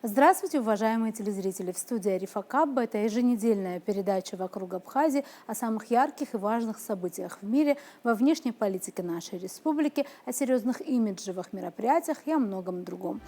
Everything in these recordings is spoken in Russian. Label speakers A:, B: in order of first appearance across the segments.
A: Здравствуйте, уважаемые телезрители! В студии Арифа Кабба. Это еженедельная передача «Вокруг Абхазии» о самых ярких и важных событиях в мире, во внешней политике нашей республики, о серьезных имиджевых мероприятиях и о многом другом.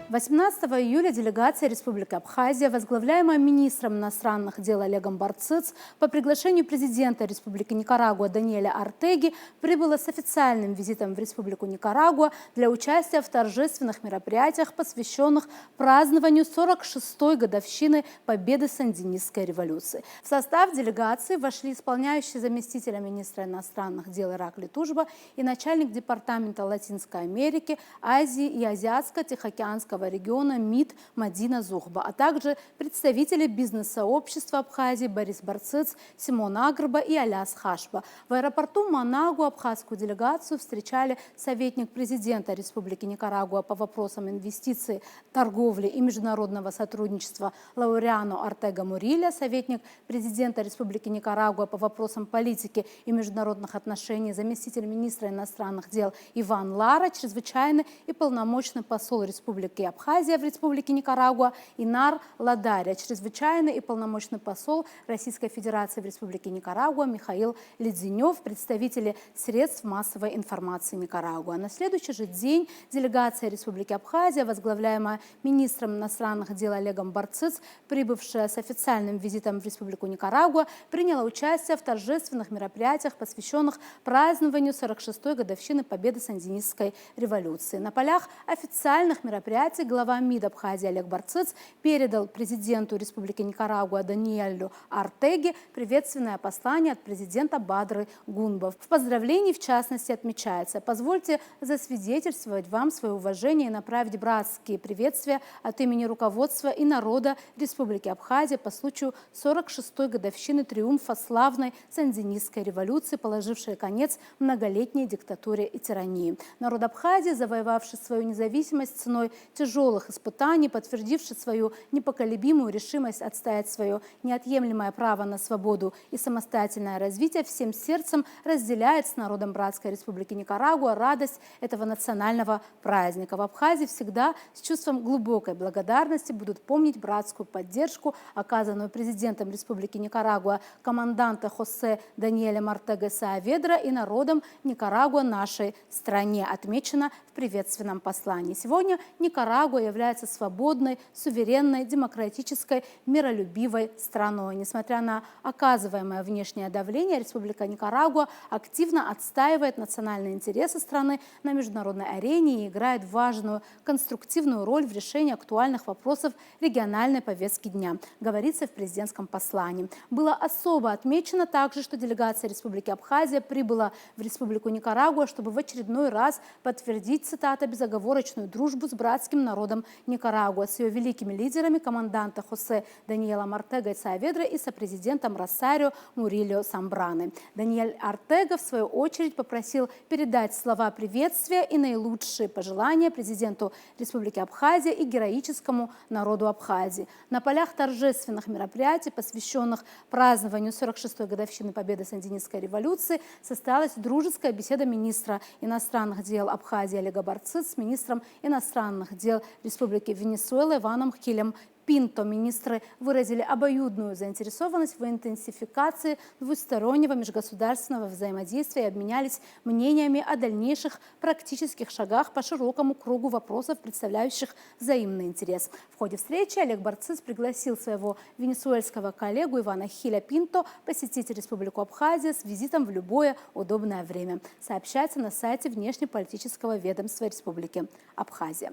A: 18 июля делегация Республики Абхазия, возглавляемая министром иностранных дел Олегом Барциц, по приглашению президента Республики Никарагуа Даниэля Ортеги прибыла с официальным визитом в Республику Никарагуа для участия в торжественных мероприятиях, посвященных празднованию 46-й годовщины победы Сандинистской революции. В состав делегации вошли исполняющий заместителя министра иностранных дел Иракли Тужба и начальник департамента Латинской Америки, Азии и Азиатско-Тихоокеанского региона МИД Мадина Зухба, а также представители бизнес-сообщества Абхазии Борис Барциц, Симон Агрба и Аляс Хашба. В аэропорту Манагу абхазскую делегацию встречали советник президента Республики Никарагуа по вопросам инвестиций, торговли и международного сотрудничества Лауреано Ортега Мурилья, советник президента Республики Никарагуа по вопросам политики и международных отношений, заместитель министра иностранных дел Иван Лара, чрезвычайный и полномочный посол Республики Абхазия в Республике Никарагуа Инар Ладаря, чрезвычайный и полномочный посол Российской Федерации в Республике Никарагуа Михаил Ледзенев, представители средств массовой информации Никарагуа. На следующий же день делегация Республики Абхазия, возглавляемая министром иностранных дел Олегом Барциц, прибывшая с официальным визитом в Республику Никарагуа, приняла участие в торжественных мероприятиях, посвященных празднованию 46-й годовщины победы Сандинистской революции. На полях официальных мероприятий глава МИД Абхазии Олег Барциц передал президенту Республики Никарагуа Даниэлю Ортеге приветственное послание от президента Бадры Гунба. В поздравлении, в частности, отмечается: «Позвольте засвидетельствовать вам свое уважение и направить братские приветствия от имени руководства и народа Республики Абхазия по случаю 46-й годовщины триумфа славной Сандинистской революции, положившей конец многолетней диктатуре и тирании. Народ Абхазии, завоевавший свою независимость ценой тяжелых испытаний, подтвердивший свою непоколебимую решимость отстоять свое неотъемлемое право на свободу и самостоятельное развитие, всем сердцем разделяет с народом Братской Республики Никарагуа радость этого национального праздника. В Абхазии всегда с чувством глубокой благодарности будут помнить братскую поддержку, оказанную президентом Республики Никарагуа команданта Хосе Даниэлем Ортега Сааведра и народом Никарагуа нашей стране», отмечено в приветственном послании. Сегодня Никарагуа является свободной, суверенной, демократической, миролюбивой страной. Несмотря на оказываемое внешнее давление, Республика Никарагуа активно отстаивает национальные интересы страны на международной арене и играет важную конструктивную роль в решении актуальных вопросов региональной повестки дня, говорится в президентском послании. Было особо отмечено также, что делегация Республики Абхазия прибыла в Республику Никарагуа, чтобы в очередной раз подтвердить, цитата, «безоговорочную дружбу с братским народом Никарагуа, с ее великими лидерами команданта Хосе Даниэлом Ортега Сааведра и сопрезидентом Росарио Мурильо Самбраны». Даниэль Ортега, в свою очередь, попросил передать слова приветствия и наилучшие пожелания президенту Республики Абхазия и героическому народу Абхазии. На полях торжественных мероприятий, посвященных празднованию 46-й годовщины победы Сандинистской революции, состоялась дружеская беседа министра иностранных дел Абхазии Олега Барциц с министром иностранных дел Республики Венесуэла Иваном Хилем Пинто. Министры выразили обоюдную заинтересованность в интенсификации двустороннего межгосударственного взаимодействия и обменялись мнениями о дальнейших практических шагах по широкому кругу вопросов, представляющих взаимный интерес. В ходе встречи Олег Барциц пригласил своего венесуэльского коллегу Ивана Хиля Пинто посетить Республику Абхазия с визитом в любое удобное время. Сообщается на сайте внешнеполитического ведомства Республики Абхазия.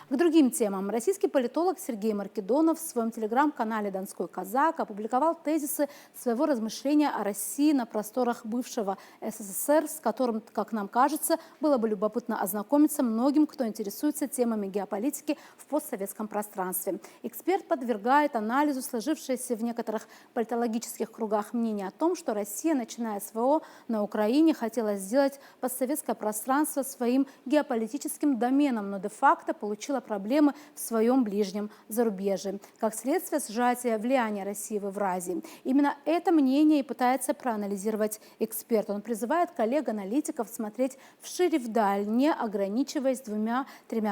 A: К другим темам. Российский политолог Сергей Маркедонов в своем телеграм-канале «Донской казак» опубликовал тезисы своего размышления о России на просторах бывшего СССР, с которым, как нам кажется, было бы любопытно ознакомиться многим, кто интересуется темами геополитики в постсоветском пространстве. Эксперт подвергает анализу сложившееся в некоторых политологических кругах мнение о том, что Россия, начиная с СВО на Украине, хотела сделать постсоветское пространство своим геополитическим доменом, но де-факто получила проблемы в своем ближнем зарубежье. Как следствие сжатия влияния России в Евразии. Именно это мнение и пытается проанализировать эксперт. Он призывает коллег-аналитиков смотреть вширь и вдаль, не ограничиваясь 2-3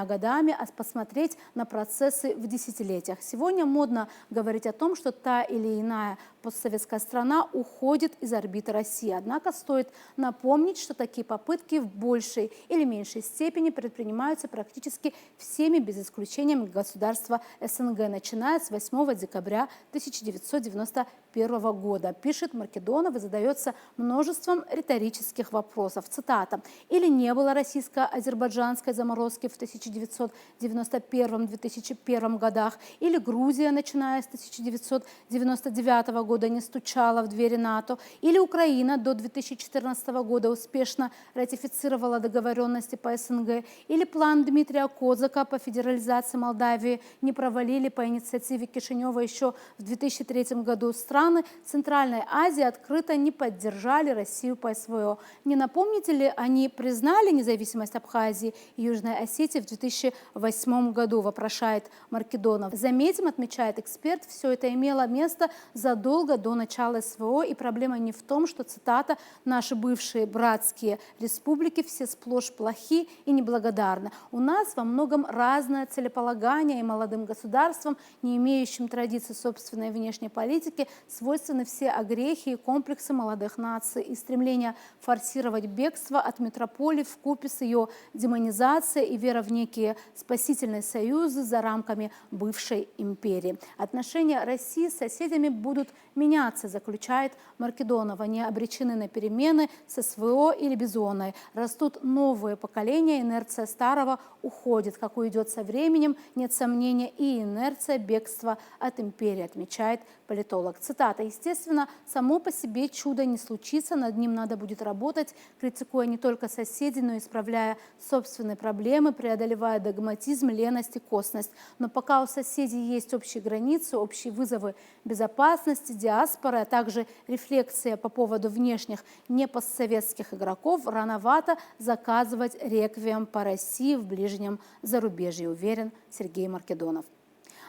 A: годами, а посмотреть на процессы в десятилетиях. Сегодня модно говорить о том, что та или иная постсоветская страна уходит из орбиты России. Однако стоит напомнить, что такие попытки в большей или меньшей степени предпринимаются практически всеми без исключения государства СНГ, начиная с 8 декабря 1991 года, пишет Маркедонов и задается множеством риторических вопросов. Цитата. «Или не было российско-азербайджанской заморозки в 1991-2001 годах, или Грузия, начиная с 1999 года, не стучала в двери НАТО, или Украина до 2014 года успешно ратифицировала договоренности по СНГ, или план Дмитрия Козака по федерализации Молдавии не провалили по инициативе Кишинева еще в 2003 году. Страны Центральной Азии открыто не поддержали Россию по СВО. Не напомните ли, они признали независимость Абхазии и Южной Осетии в 2008 году, вопрошает Маркедонов. Заметим, отмечает эксперт, все это имело место задолго до начала СВО, и проблема не в том, что, цитата, «наши бывшие братские республики все сплошь плохи и неблагодарны. У нас во многом разное целеполагание, и молодым государствам, не имеющим традиций собственной внешней политики, свойственны все огрехи и комплексы молодых наций и стремление форсировать бегство от метрополии вкупе с ее демонизацией и вера в некие спасительные союзы за рамками бывшей империи. Отношения России с соседями будут меняться, заключает Маркедонов. Они обречены на перемены с СВО или Бизоной. Растут новые поколения, инерция старого уходит. Как уйдет со временем, нет сомнения, и инерция бегства от империи, отмечает политолог. Цитата. «Естественно, само по себе чудо не случится, над ним надо будет работать, критикуя не только соседей, но и исправляя собственные проблемы, преодолевая догматизм, леность и косность. Но пока у соседей есть общие границы, общие вызовы безопасности, диаспоры, а также рефлексия по поводу внешних непостсоветских игроков, рановато заказывать реквием по России в ближнем зарубежье», уверен Сергей Маркедонов.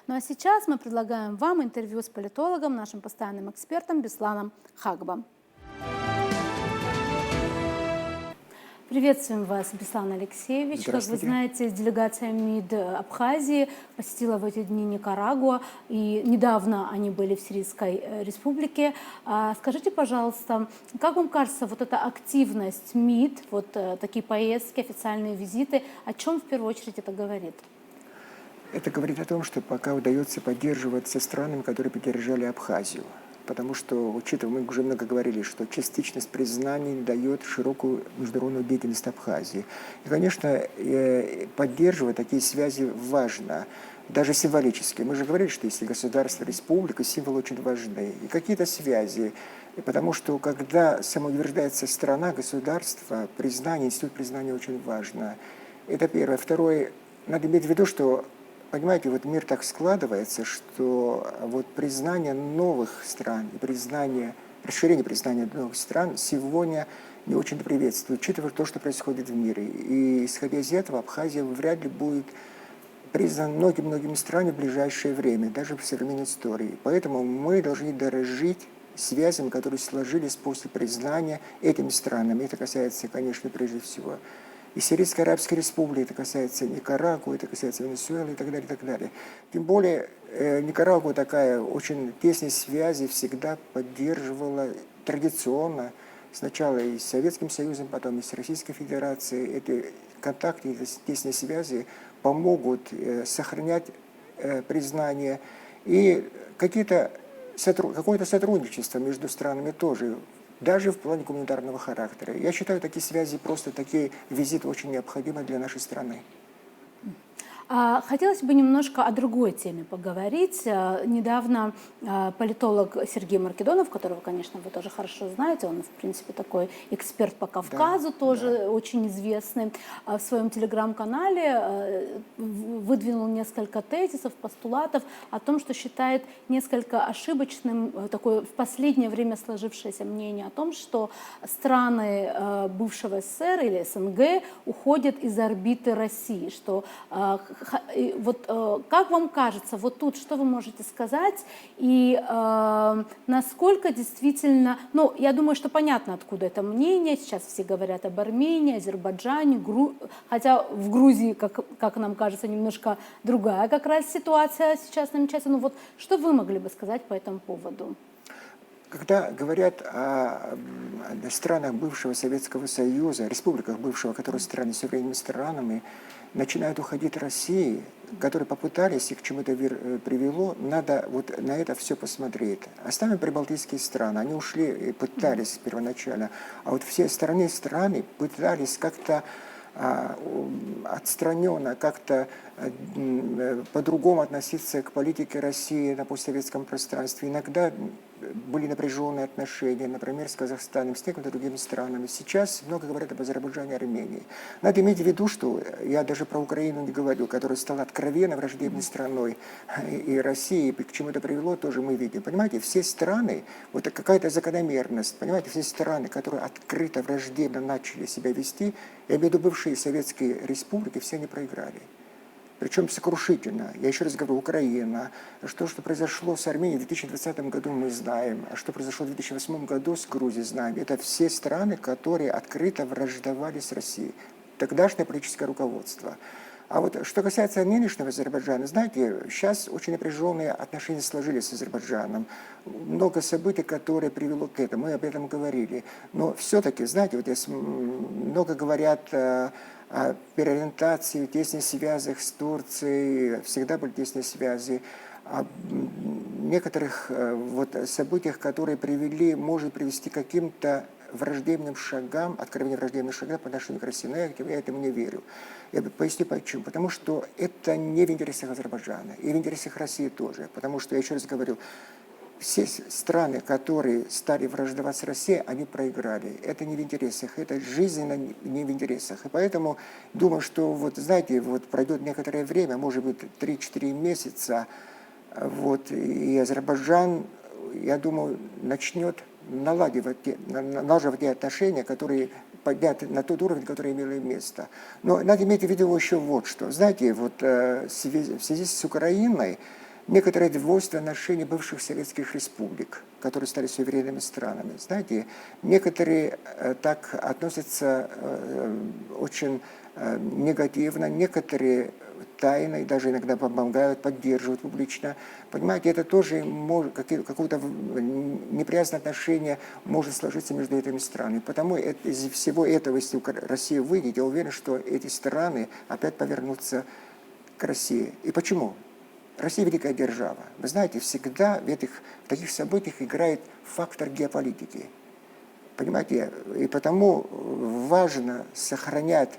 A: Ну а сейчас мы предлагаем вам интервью с политологом, нашим постоянным экспертом Бесланом Хагбом. Приветствуем вас, Беслан Алексеевич. Как вы знаете, делегация МИД Абхазии посетила в эти дни Никарагуа, и недавно они были в Сирийской республике. Скажите, пожалуйста, как вам кажется, вот эта активность МИД, вот такие поездки, официальные визиты, о чем в первую очередь это говорит?
B: Это говорит о том, что пока удается поддерживать со странами, которые поддержали Абхазию. Потому что, учитывая, мы уже много говорили, что частичность признаний дает широкую международную деятельность Абхазии. И, конечно, поддерживать такие связи важно, даже символически. Мы же говорили, что если государство, республика, символы очень важны. И какие-то связи. Потому что, когда самоутверждается страна, государство, признание, институт признания очень важно. Это первое. Второе, надо иметь в виду, что, понимаете, вот мир так складывается, что вот признание новых стран и расширение признания новых стран сегодня не очень приветствует, учитывая то, что происходит в мире. И исходя из этого, Абхазия вряд ли будет признана многими странами в ближайшее время, даже в современной истории. Поэтому мы должны дорожить связями, которые сложились после признания этими странами. Это касается, конечно, прежде всего и Сирийской Арабской Республики, это касается Никарагуа, это касается Венесуэлы и так далее, и так далее. Тем более Никарагуа такая очень тесные связи всегда поддерживала традиционно, сначала и с Советским Союзом, потом и с Российской Федерацией. Эти контакты, эти тесные связи помогут сохранять признание и какое-то сотрудничество между странами тоже, даже в плане гуманитарного характера. Я считаю, такие связи, просто такие визиты очень необходимы для нашей страны.
A: Хотелось бы немножко о другой теме поговорить. Недавно политолог Сергей Маркедонов, которого, конечно, вы тоже хорошо знаете, он, в принципе, такой эксперт по Кавказу, тоже очень известный, в своем телеграм-канале выдвинул несколько тезисов, постулатов о том, что считает несколько ошибочным такое в последнее время сложившееся мнение о том, что страны бывшего СССР или СНГ уходят из орбиты России, что как вам кажется, вот тут что вы можете сказать, и насколько действительно, ну, я думаю, что понятно, откуда это мнение, сейчас все говорят об Армении, Азербайджане, хотя в Грузии, как нам кажется, немножко другая как раз ситуация сейчас намечается, ну вот что вы могли бы сказать по этому поводу?
B: Когда говорят о странах бывшего Советского Союза, республиках бывшего, которые стали суверенными странами, начинают уходить России, которые попытались, и к чему это привело, надо вот на это все посмотреть. Оставим прибалтийские страны, они ушли и пытались первоначально, а вот все остальные страны пытались как-то отстраненно, как-то по-другому относиться к политике России на постсоветском пространстве. Иногда были напряженные отношения, например, с Казахстаном, с некоторыми другими странами. Сейчас много говорят об Азербайджане и Армении. Надо иметь в виду, что я даже про Украину не говорю, которая стала откровенно враждебной страной, и России, и к чему это привело, тоже мы видим. Понимаете, все страны, вот какая-то закономерность, понимаете, все страны, которые открыто враждебно начали себя вести, я имею в виду бывшие советские республики, все они проиграли. Причем сокрушительно. Я еще раз говорю, Украина. Что произошло с Арменией в 2020 году, мы знаем. А что произошло в 2008 году с Грузией, знаем. Это все страны, которые открыто враждовали с Россией. Тогдашнее политическое руководство. А вот что касается нынешнего Азербайджана, знаете, сейчас очень напряженные отношения сложились с Азербайджаном. Много событий, которые привело к этому, мы об этом говорили. Но все-таки, знаете, вот здесь много говорят о переориентации, тесных связях с Турцией, всегда были тесные связи, о некоторых вот событиях, которые может привести к каким-то враждебным шагам, откровенно враждебным шагам по отношению к России. Но я этому не верю. Я поясню почему. Потому что это не в интересах Азербайджана, и в интересах России тоже. Потому что, я еще раз говорю, все страны, которые стали враждовать с Россией, они проиграли. Это не в интересах, это жизненно не в интересах. И поэтому думаю, что, вот, знаете, вот пройдет некоторое время, может быть, 3-4 месяца, вот, и Азербайджан, я думаю, начнет налаживать те отношения, которые подняты на тот уровень, который имели место. Но надо иметь в виду еще вот что. Знаете, вот в связи с Украиной, некоторые двойственные отношения бывших советских республик, которые стали суверенными странами. Знаете, некоторые так относятся очень негативно, некоторые тайно и даже иногда помогают, поддерживают публично. Понимаете, это тоже какое-то неприязное отношение может сложиться между этими странами. Потому из всего этого, если Россия выйдет, я уверен, что эти страны опять повернутся к России. И почему? Россия великая держава. Вы знаете, всегда в таких событиях играет фактор геополитики. Понимаете, и потому важно сохранять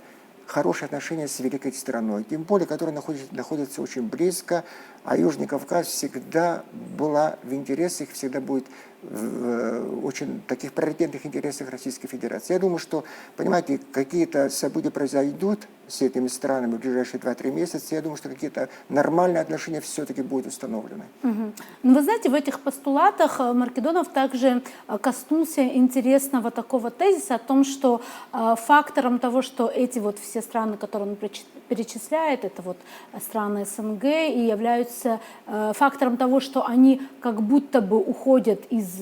B: хорошие отношения с великой страной, тем более, которая находится очень близко, а Южный Кавказ всегда была в интересах, всегда будет в очень таких приоритетных интересах Российской Федерации. Я думаю, что, понимаете, какие-то события произойдут с этими странами в ближайшие 2-3 месяца, я думаю, что какие-то нормальные отношения все-таки будут установлены.
A: Ну, вы знаете, в этих постулатах Маркедонов также коснулся интересного такого тезиса о том, что фактором того, что эти вот все страны, которые он перечисляет, это вот страны СНГ, и являются фактором того, что они как будто бы уходят из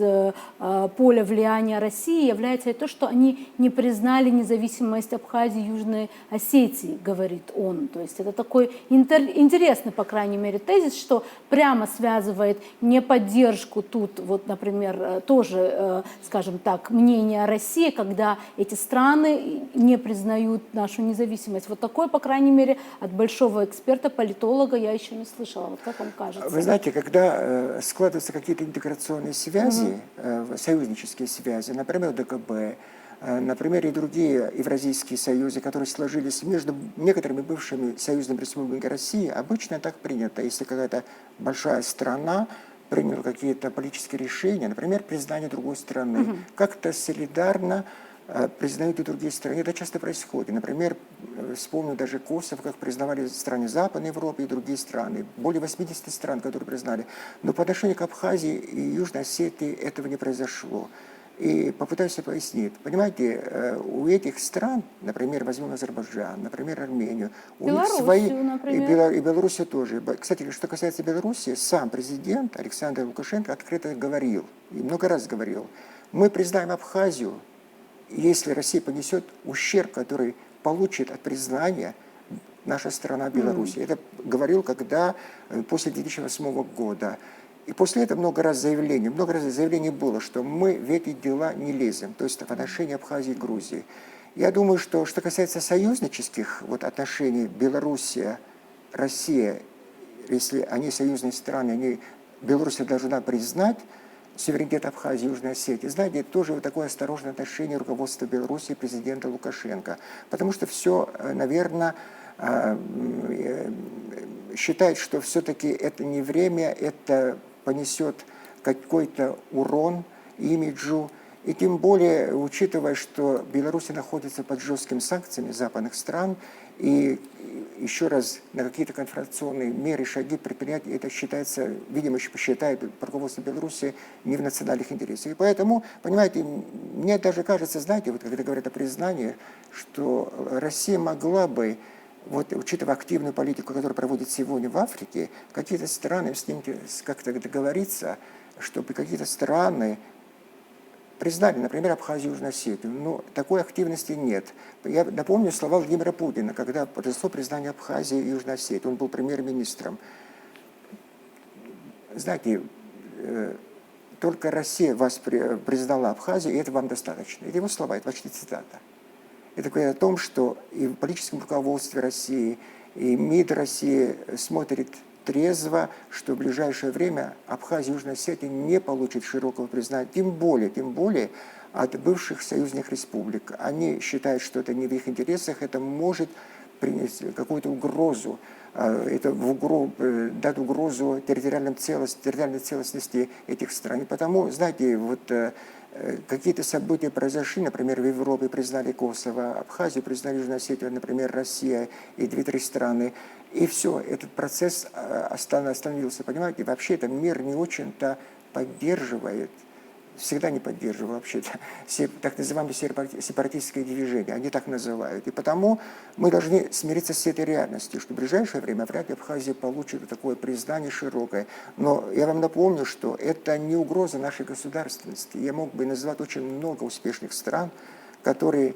A: поля влияния России, является и то, что они не признали независимость Абхазии и Южной Осетии, говорит он. То есть это такой интересный, по крайней мере, тезис, что прямо связывает не поддержку тут, вот, например, тоже, скажем так, мнение о России, когда эти страны не признают нашу независимость. Вот такое, по крайней мере, от большого эксперта, политолога я еще не слышала. Вот как вам кажется?
B: Вы знаете, когда складываются какие-то интеграционные связи, союзнические связи, например, ДКБ, например, и другие евразийские союзы, которые сложились между некоторыми бывшими союзными республиками России, обычно так принято. Если какая-то большая страна приняла какие-то политические решения, например, признание другой страны, как-то солидарно признают и другие страны. Это часто происходит. Например, вспомню даже Косово, как признавали страны Западной Европы и другие страны. Более 80 стран, которые признали. Но по отношению к Абхазии и Южной Осетии этого не произошло. И попытаюсь пояснить. Понимаете, у этих стран, например, возьмем Азербайджан, например, Армению, у них свои...
A: например.
B: И Белоруссия тоже. Кстати, что касается Беларуси, сам президент Александр Лукашенко открыто говорил, и много раз говорил, мы признаем Абхазию, если Россия понесет ущерб, который получит от признания наша страна Беларусь. Это говорил, когда после 2008 года. И после этого много раз заявлений было, что мы в эти дела не лезем, то есть в отношении Абхазии и Грузии. Я думаю, что касается союзнических отношений Белоруссия, Россия, если они союзные страны, Белоруссия должна признать суверенитет Абхазии и Южной Осетии. Знаете, тоже такое осторожное отношение руководства Беларуси и президента Лукашенко. Потому что все, наверное, считает, что все-таки это не время, это понесет какой-то урон имиджу. И тем более, учитывая, что Беларусь находится под жесткими санкциями западных стран, и еще раз на какие-то конфронтационные меры, шаги предпринять, это считается, видимо, считает руководство Беларуси не в национальных интересах. И поэтому, понимаете, мне даже кажется, знаете, когда говорят о признании, что Россия могла бы, учитывая активную политику, которую проводит сегодня в Африке, какие-то страны с ним как-то договориться, чтобы какие-то страны признали, например, Абхазию и Южную Осетию. Но такой активности нет. Я напомню слова Владимира Путина, когда произошло признание Абхазии и Южной Осетии. Он был премьер-министром. Знаете, только Россия вас признала Абхазию, и это вам достаточно. Это его слова, это почти цитата. Это говорит о том, что и в политическом руководстве России, и МИД России смотрит трезво, что в ближайшее время Абхазия и Южная Осетия не получат широкого признания, тем более от бывших союзных республик. Они считают, что это не в их интересах, это может принести какую-то угрозу, это дать угрозу территориальной целостности этих стран. И потому, знаете, какие-то события произошли, например, в Европе признали Косово, Абхазию признали Южную Осетию, например, Россия и 2-3 страны. И все, этот процесс остановился. Понимаете, вообще это мир не очень-то поддерживает, всегда не поддерживал вообще-то так называемые сепаратистские движения, они так называют. И потому мы должны смириться с этой реальностью, что в ближайшее время вряд ли Абхазия получит такое признание широкое. Но я вам напомню, что это не угроза нашей государственности. Я мог бы назвать очень много успешных стран, которые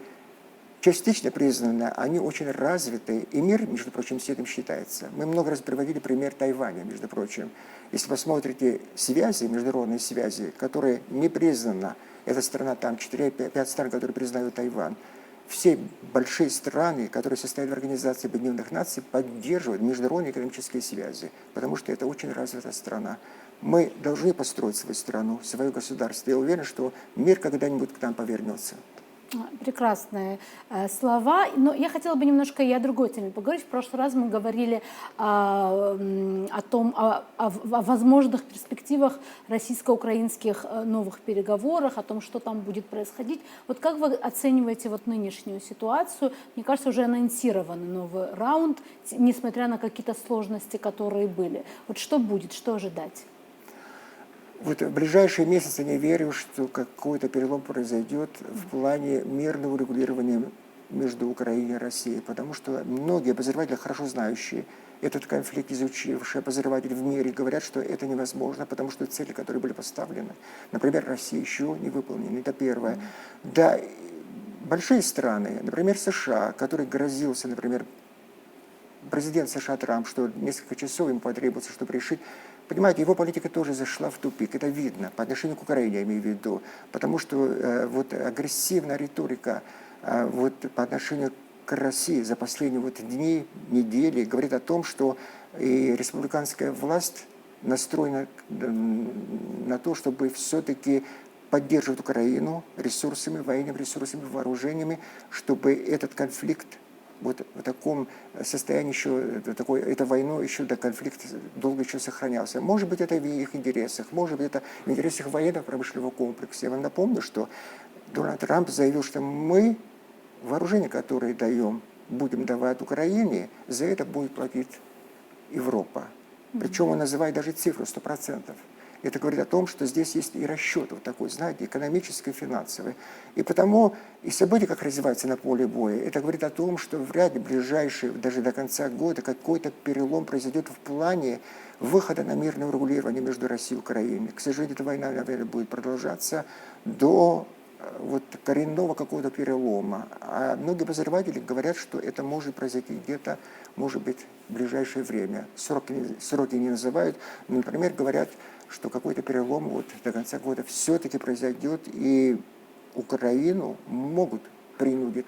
B: частично признаны, они очень развиты, и мир, между прочим, с этим считается. Мы много раз приводили пример Тайваня, между прочим. Если посмотрите связи, международные связи, которые не признаны, эта страна, там 4-5 стран, которые признают Тайвань, все большие страны, которые состоят в Организации Объединенных Наций, поддерживают международные экономические связи, потому что это очень развитая страна. Мы должны построить свою страну, свое государство. Я уверен, что мир когда-нибудь к нам повернется.
A: Прекрасные слова. Но я хотела бы немножко и о другой теме поговорить. В прошлый раз мы говорили о возможных перспективах российско-украинских новых переговорах, о том, что там будет происходить. Вот как вы оцениваете нынешнюю ситуацию? Мне кажется, уже анонсированный новый раунд, несмотря на какие-то сложности, которые были. Вот что будет, что ожидать?
B: В ближайшие месяцы не верю, что какой-то перелом произойдет в плане мирного урегулирования между Украиной и Россией, потому что многие обозреватели, хорошо знающие этот конфликт, изучившие обозреватели в мире, говорят, что это невозможно, потому что цели, которые были поставлены, например, Россия, еще не выполнены. Это первое. Да, большие страны, например, США, который грозился, например, президент США Трамп, что несколько часов ему потребуется, чтобы решить. Понимаете, его политика тоже зашла в тупик, это видно, по отношению к Украине, я имею в виду, потому что агрессивная риторика по отношению к России за последние дни, недели говорит о том, что и республиканская власть настроена на то, чтобы все-таки поддерживать Украину ресурсами, военными ресурсами, вооружениями, чтобы этот конфликт в таком состоянии еще, эта война еще до конфликта долго еще сохранялся. Может быть, это в их интересах, может быть, это в интересах военно-промышленного комплекса. Я вам напомню, что Дональд Трамп заявил, что мы вооружение, которое будем давать Украине, за это будет платить Европа. Причем он называет даже цифру 100%. Это говорит о том, что здесь есть и расчет вот такой, знаете, экономический, финансовый. И потому, и события, как развиваются на поле боя, это говорит о том, что вряд ли ближайшие, даже до конца года, какой-то перелом произойдет в плане выхода на мирное урегулирование между Россией и Украиной. К сожалению, эта война, наверное, будет продолжаться до вот коренного какого-то перелома. А многие обозреватели говорят, что это может произойти где-то, может быть, в ближайшее время. Сроки не называют, но, например, говорят, что какой-то перелом вот до конца года все-таки произойдет, и Украину могут принудить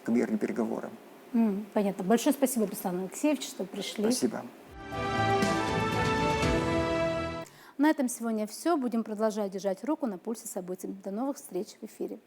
B: к мирным переговорам.
A: Понятно. Большое спасибо, Беслан Алексеевич, что пришли.
B: Спасибо.
A: На этом сегодня все. Будем продолжать держать руку на пульсе событий. До новых встреч в эфире.